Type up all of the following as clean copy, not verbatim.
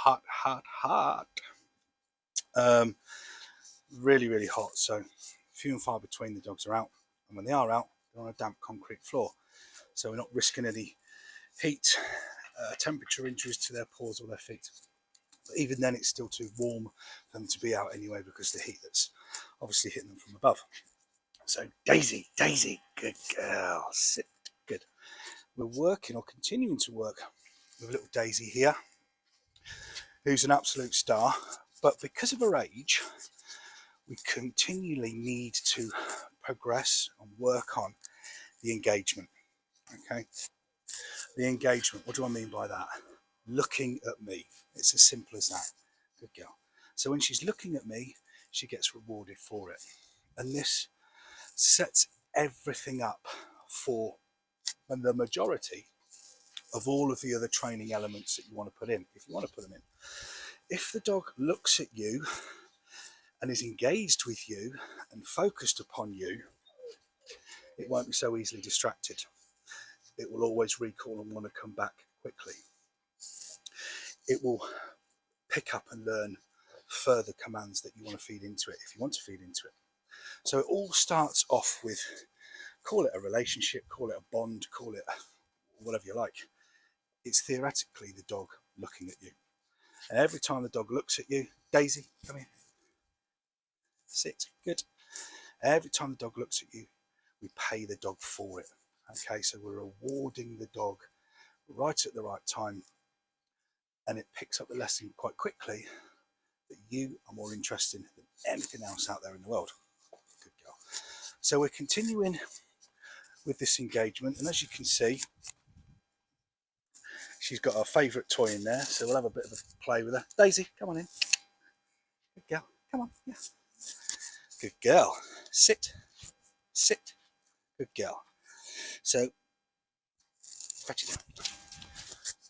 hot, hot, hot. Really, really hot. So few and far between the dogs are out, and when they are out, they're on a damp concrete floor. So we're not risking any heat, temperature injuries to their paws or their feet. But even then, it's still too warm for them to be out anyway because the heat that's obviously hitting them from above. So Daisy, good girl, sit, good. We're working or continuing to work with little Daisy here, who's an absolute star, but because of her age, we continually need to progress and work on the engagement. Okay, the engagement, what do I mean by that? Looking at me. It's as simple as that. Good girl. So when she's looking at me, she gets rewarded for it. And this sets everything up for the majority of all of the other training elements that you want to put in, if you want to put them in. If the dog looks at you and is engaged with you and focused upon you, it won't be so easily distracted. It will always recall and want to come back quickly. It will pick up and learn further commands that you want to feed into it, if you want to feed into it. So it all starts off with, call it a relationship, call it a bond, call it whatever you like. It's theoretically the dog looking at you. And every time the dog looks at you, Daisy, come here, sit, good. Every time the dog looks at you, we pay the dog for it. Okay, so we're rewarding the dog right at the right time, and it picks up the lesson quite quickly that you are more interesting than anything else out there in the world. Good girl. So we're continuing with this engagement, and as you can see, she's got her favourite toy in there, so we'll have a bit of a play with her. Daisy, come on in. Good girl, come on, yeah. Good girl. Sit, sit. Good girl. So,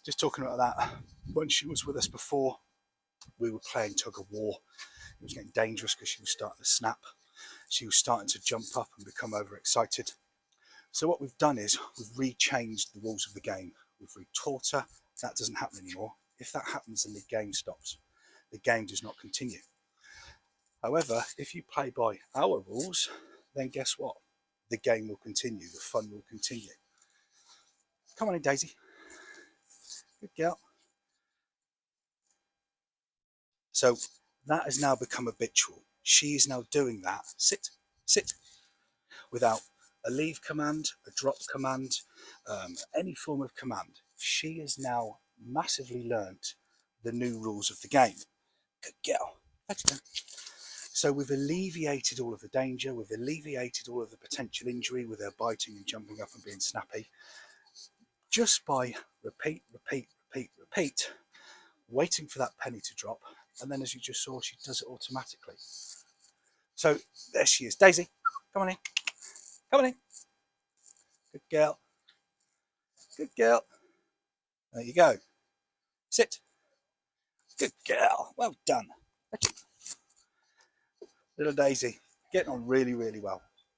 just talking about that, when she was with us before, we were playing tug of war. It was getting dangerous because she was starting to snap. She was starting to jump up and become overexcited. So what we've done is we've rechanged the rules of the game. We've retaught her. That doesn't happen anymore. If that happens, then the game stops. The game does not continue. However, if you play by our rules, then guess what? The game will continue. The fun will continue. Come on in, Daisy. Good girl. So that has now become habitual. She is now doing that. Sit, sit. Without a leave command, a drop command, any form of command. She has now massively learnt the new rules of the game. Good girl. So we've alleviated all of the danger, we've alleviated all of the potential injury with her biting and jumping up and being snappy, just by repeat, waiting for that penny to drop, and then as you just saw, she does it automatically. So there she is. Daisy, come on in. Come on in. Good girl. Good girl. There you go. Sit. Good girl. Well done. Little Daisy, getting on really, really well.